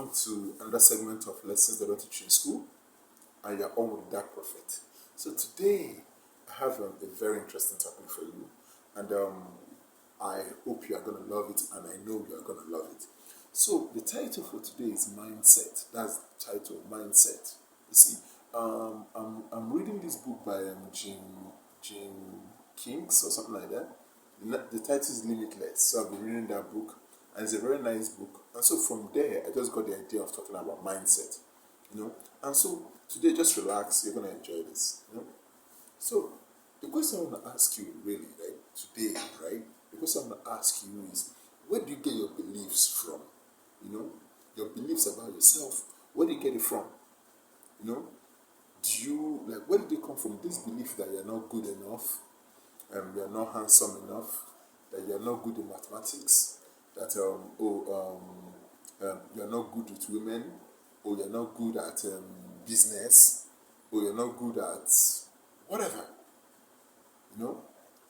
welcome to another segment of Lessons They Don't Teach You in School. I am on with the Dark Prophet. So today I have a very interesting topic for you, and I hope you are going to love it, and I know you are going to love it. So the title for today is Mindset. That's the title, Mindset. You see, I'm reading this book by Jim Kings or something like that. The title is Limitless. So I've been reading that book, and it's a very nice book. And so from there, I just got the idea of talking about mindset, And so today, just relax. You're gonna enjoy this. So the question I want to ask you, really, right, today, right? The question I want to ask you is, where do you get your beliefs from? Your beliefs about yourself. Where do you get it from? Do you where did they come from? This belief that you're not good enough, you're not handsome enough, that you're not good in mathematics, that you're not good with women, or you're not good at business, or you're not good at whatever.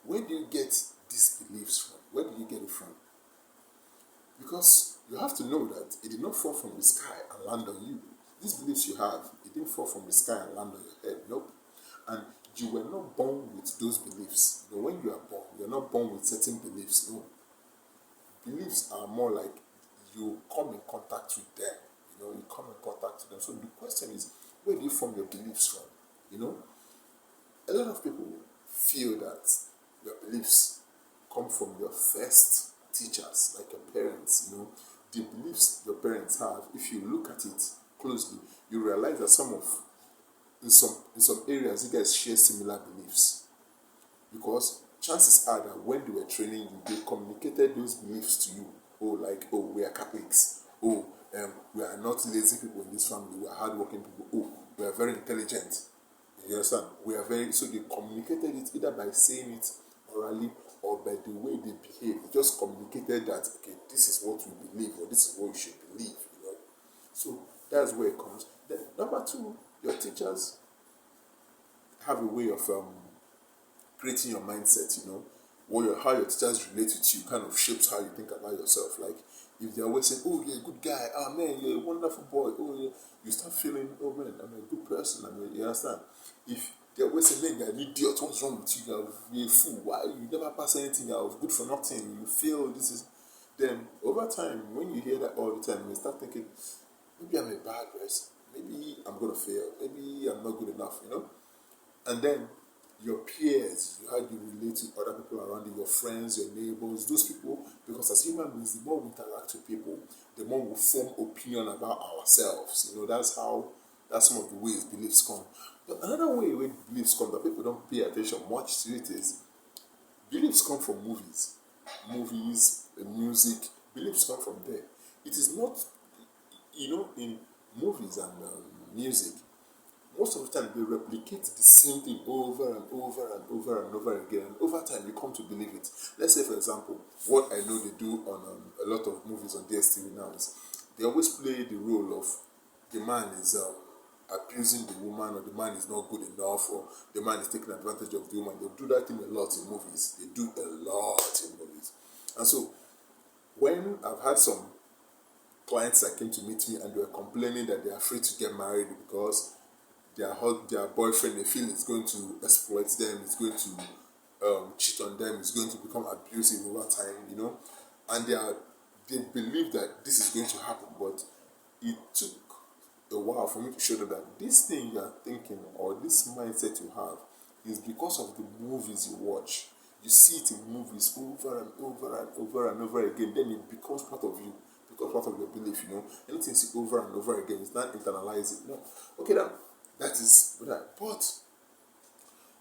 Where do you get these beliefs from? Where do you get it from? Because you have to know that it did not fall from the sky and land on you. These beliefs you have, it didn't fall from the sky and land on your head. Nope. And you were not born with those beliefs. When you are born, you're not born with certain beliefs. No. Beliefs are more like you come in contact with them. You come in contact with them. So the question is, where do you form your beliefs from? A lot of people feel that your beliefs come from your first teachers, like your parents. The beliefs your parents have, if you look at it closely, you realize that in some areas you guys share similar beliefs, because chances are that when they were training you, they communicated those beliefs to you. We are Catholics. We are not lazy people in this family. We are hardworking people. We are very intelligent. You understand? So they communicated it either by saying it orally or by the way they behave. They just communicated that, okay, this is what we believe, or this is what you should believe. So that's where it comes. Then number two, your teachers have a way of creating your mindset. How your teachers relate with you kind of shapes how you think about yourself. Like if they're always saying, "Oh, you're a good guy. Oh man, you're a wonderful boy. Oh yeah," you start feeling, "Oh man, I'm a good person." You understand? If they're always saying, "Man, you're an idiot. What's wrong with you? You're a fool. Why you never pass anything? You're good for nothing. You fail. This is." Then over time, when you hear that all the time, you start thinking, maybe I'm a bad person. Maybe I'm gonna fail. Maybe I'm not good enough. And then your peers, how you relate to other people around you, your friends, your neighbors, those people, because as human beings, the more we interact with people, the more we form opinion about ourselves. That's some of the ways beliefs come. But another way beliefs come that people don't pay attention much to it is beliefs come from movies, music. Beliefs come from there. It is not, in movies and music, most of the time they replicate the same thing over and over and over and over again. And over time, you come to believe it. Let's say, for example, what I know they do on a lot of movies on DSTV now is they always play the role of the man is abusing the woman, or the man is not good enough, or the man is taking advantage of the woman. They do that thing a lot in movies. They do a lot in movies. And so, when I've had some clients that came to meet me and they were complaining that they are afraid to get married because their boyfriend, they feel, is going to exploit them, is going to cheat on them, is going to become abusive over time, and they believe that this is going to happen. But it took a while for me to show them that this thing you are thinking, or this mindset you have, is because of the movies you watch. You see it in movies over and over and over and over again. Then it becomes part of you, becomes part of your belief. Anything you see over and over again, it's not internalizing. No, okay, that is that. But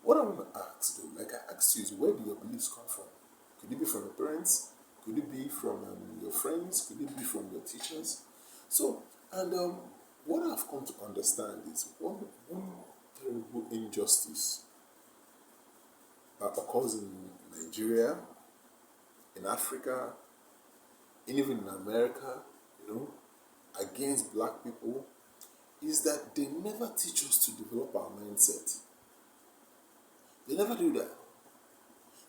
what I want to ask, though, like I asked you, is where do your beliefs come from? Could it be from your parents? Could it be from your friends? Could it be from your teachers? So, and what I've come to understand is one terrible injustice occurs in Nigeria, in Africa, and even in America, against black people, is that they never teach us to develop our mindset. They never do that.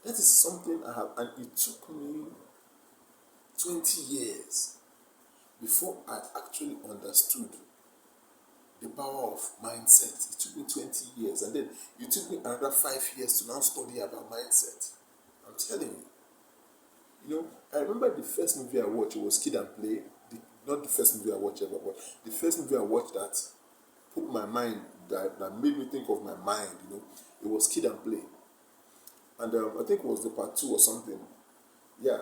That is something I have, and it took me 20 years before I actually understood the power of mindset. It took me 20 years, and then it took me another 5 years to now study about mindset. I'm telling you. You know, I remember the first movie I watched, it was Kid and Play. Not the first movie I watched ever, but the first movie I watched that put my mind, that made me think of my mind, it was Kid and Play. And I think it was the part 2 or something. Yeah,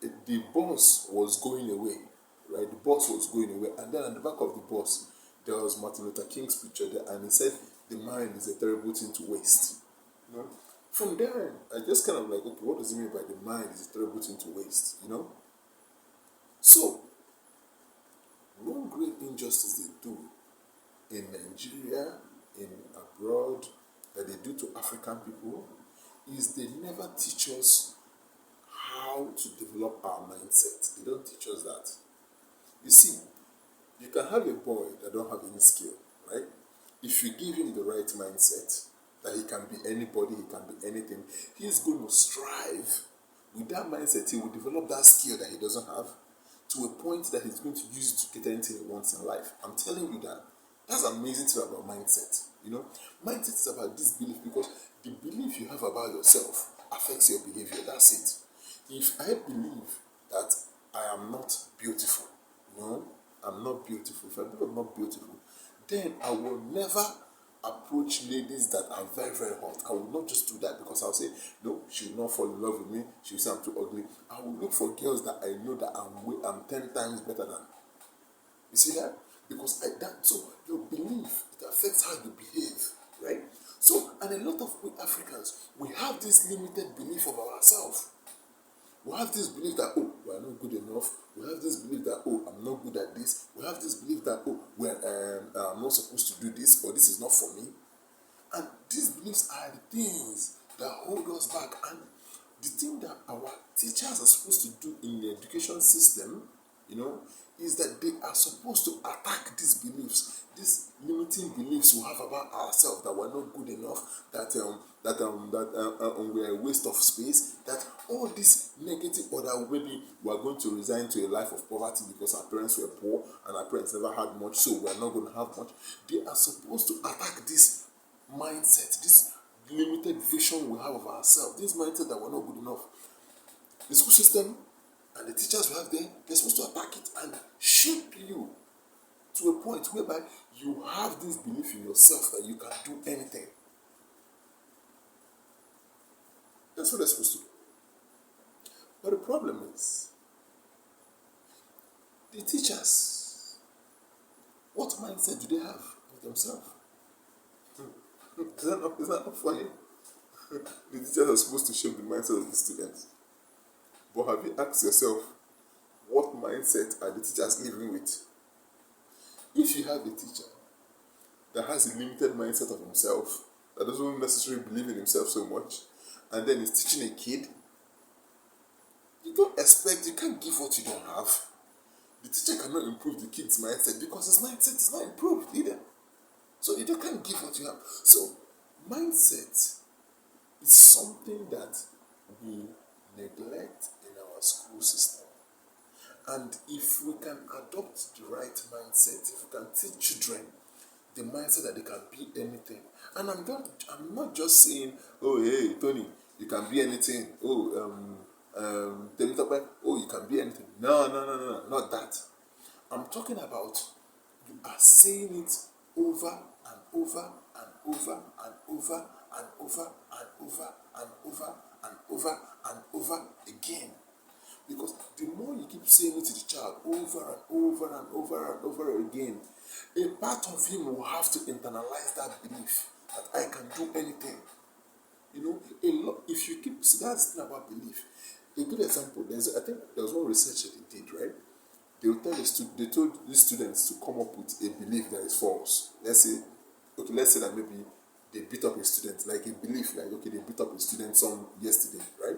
the boss was going away, right? The boss was going away, and then at the back of the boss, there was Martin Luther King's picture there, and he said, "The mind is a terrible thing to waste." You know, from there, I just kind of like, okay, what does it mean by the mind is a terrible thing to waste? So one great injustice they do in Nigeria, in abroad, that they do to African people, is they never teach us how to develop our mindset. They don't teach us that. You see, you can have a boy that don't have any skill, right? If you give him the right mindset, that he can be anybody, he can be anything, he's going to strive. With that mindset, he will develop that skill that he doesn't have to a point that he's going to use it to get anything he wants in life. I'm telling you that. That's amazing thing about mindset. Mindset is about this belief, because the belief you have about yourself affects your behavior. That's it. If I believe that I am not beautiful, I'm not beautiful. If I believe I'm not beautiful, then I will never approach ladies that are very, very hot. I will not just do that because I'll say, no, she will not fall in love with me. She will say I'm too ugly. I will look for girls that I know that I'm 10 times better than. You see that? Because so your belief, it affects how you behave, right? So, and a lot of we Africans, we have this limited belief of ourselves. We have this belief that, oh, we are not good enough. We have this belief that, oh, I'm not good at this. We have this belief that, oh, I'm not supposed to do this, or this is not for me. And these beliefs are the things that hold us back. And the thing that our teachers are supposed to do in the education system, is that they are supposed to attack these beliefs, these limiting beliefs we have about ourselves, that we're not good enough, that we're a waste of space, that all this negative, or that maybe we're going to resign to a life of poverty because our parents were poor and our parents never had much, so we're not going to have much. They are supposed to attack this mindset, this limited vision we have of ourselves, this mindset that we're not good enough. The school system and the teachers we have there, they're supposed to attack it and shape you to a point whereby you have this belief in yourself that you can do anything. That's what they're supposed to do. But the problem is, the teachers, what mindset do they have of themselves? Is that not funny? The teachers are supposed to shape the mindset of the students. But have you asked yourself, what mindset are the teachers living with? If you have a teacher that has a limited mindset of himself, that doesn't necessarily believe in himself so much, and then is teaching a kid, you can't give what you don't have. The teacher cannot improve the kid's mindset because his mindset is not improved either. So you can't give what you have. So mindset is something that we neglect in our school system. And if we can adopt the right mindset, if we can teach children the mindset that they can be anything. And I'm not just saying, oh, hey, Tony, you can be anything. Oh, you can be anything. No, not that. I'm talking about you are saying it over and over and over and over and over and over and over and over and over again. Because the more you keep saying it to the child over and over and over and over again, a part of him will have to internalize that belief that I can do anything. If you keep, that's the thing about belief. A good example, I think there was one research that they did, right? They told these students to come up with a belief that is false. Let's say that maybe they beat up a student, like a belief, like, okay, they beat up a student yesterday, right?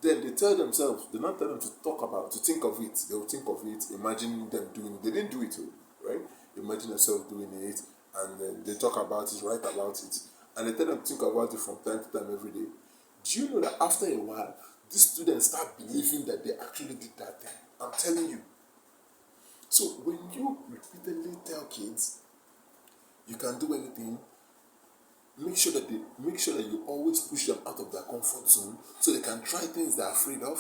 Then they tell themselves, they not tell them to think of it. They will think of it, imagine them doing it. They didn't do it, right? Imagine themselves doing it, and then they talk about it, write about it, and they tell them to think about it from time to time every day. Do you know that after a while, these students start believing that they actually did that thing? I'm telling you. So when you repeatedly tell kids you can do anything, make sure that you always push them out of their comfort zone so they can try things they're afraid of.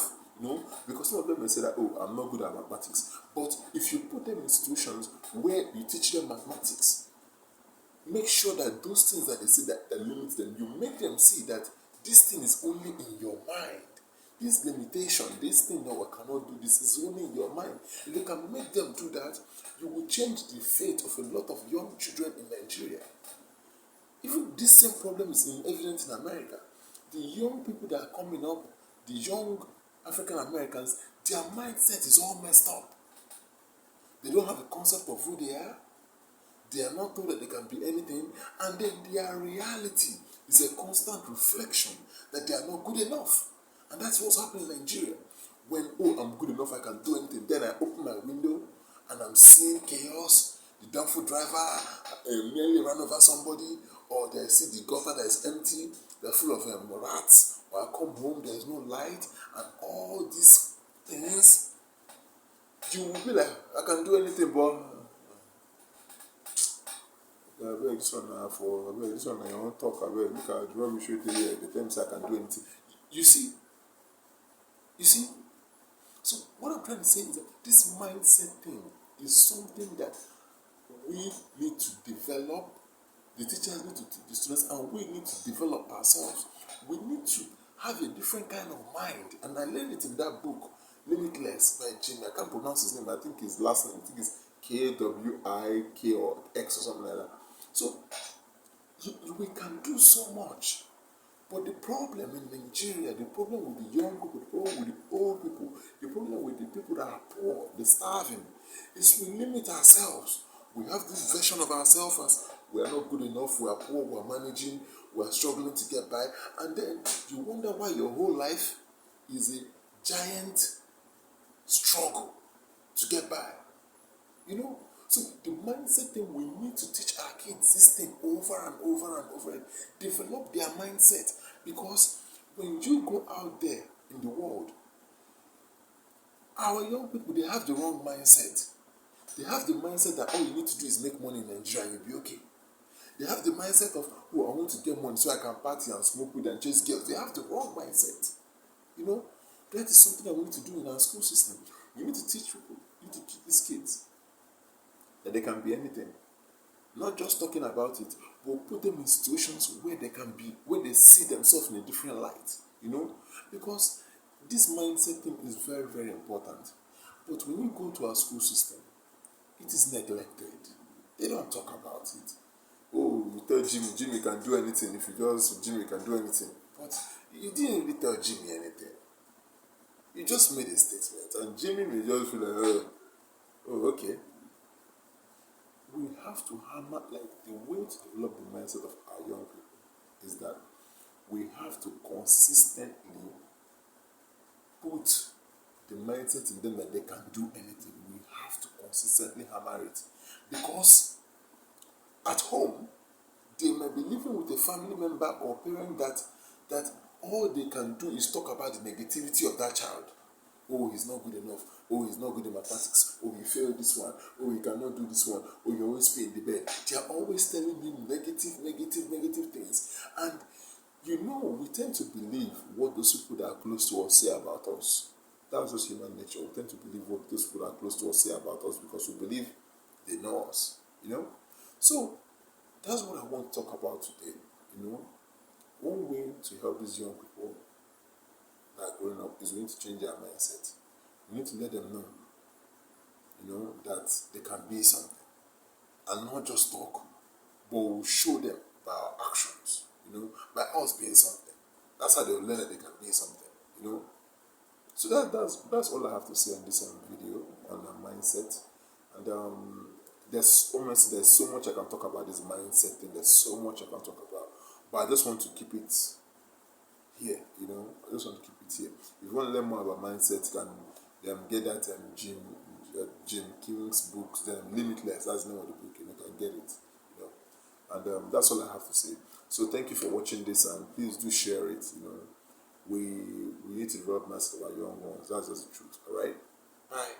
Because some of them may say that, oh, I'm not good at mathematics. But if you put them in situations where you teach them mathematics, make sure that those things that they see that limit them, you make them see that this thing is only in your mind. This limitation, this thing, no, I cannot do this, is only in your mind. If you can make them do that, you will change the fate of a lot of young children in Nigeria. Even this same problem is evident in America. The young people that are coming up, the young African Americans, their mindset is all messed up. They don't have a concept of who they are. They are not told that they can be anything. And then their reality is a constant reflection that they are not good enough. And that's what's happening in Nigeria. When, oh, I'm good enough, I can do anything. Then I open my window and I'm seeing chaos. The downfall driver nearly ran over somebody, or they see the gutter that is empty, they're full of rats, or I come home, there is no light, and all these things, you will be like, I can do anything, but this one I won't talk about. Look at the rubbish right there. The times I can do anything. You see? So what I'm trying to say is that this mindset thing is something that we need to develop. The teachers need to teach the students, and we need to develop ourselves. We need to have a different kind of mind. And I learned it in that book, Limitless, by Jim. I can't pronounce his name. I think his last name, I think it's Kwik or X or something like that. So we can do so much. But the problem in Nigeria, the problem with the young people, the problem with the old people, the problem with the people that are poor, the starving, is we limit ourselves. We have this version of ourselves as we are not good enough, we are poor, we are managing, we are struggling to get by. And then you wonder why your whole life is a giant struggle to get by. So the mindset thing, we need to teach our kids this thing over and over and over and develop their mindset. Because when you go out there in the world, our young people, they have the wrong mindset. They have the mindset that all you need to do is make money in Nigeria and you'll be okay. They have the mindset of, oh, I want to get money so I can party and smoke weed and chase girls. They have the wrong mindset. That is something that we need to do in our school system. You need to teach people, you need to teach these kids that they can be anything. Not just talking about it, but put them in situations where they can be, where they see themselves in a different light. Because this mindset thing is very, very important. But when you go to our school system, it is neglected. They don't talk about it. Oh, you tell Jimmy can do anything. If you just, Jimmy can do anything. But you didn't really tell Jimmy anything. You just made a statement. And Jimmy may just feel like, oh, okay. We have to hammer, the way to develop the mindset of our young people is that we have to consistently put the mindset in them that they can do anything. We have to consistently hammer it. Because at home, they may be living with a family member or parent that all they can do is talk about the negativity of that child. Oh, he's not good enough. Oh, he's not good in mathematics. Oh, he failed this one. Oh, he cannot do this one. Oh, you always pay in the bed. They are always telling him negative things. And we tend to believe what those people that are close to us say about us. That's just human nature. We tend to believe what those people that are close to us say about us because we believe they know us. So that's what I want to talk about today. One way to help these young people that are growing up is we need to change their mindset. We need to let them know, that they can be something. And not just talk, but we'll show them by our actions, by us being something. That's how they'll learn that they can be something, So that's all I have to say on this video on the mindset. And there's so much I can talk about this mindset thing. There's so much I can talk about. But I just want to keep it here, I just want to keep it here. If you want to learn more about mindset, you can get that Jim King's books, Limitless, that's the name of the book, you can get it. And that's all I have to say. So thank you for watching this, and please do share it. We need to develop mindset of our young ones. That's just the truth. All right? Bye.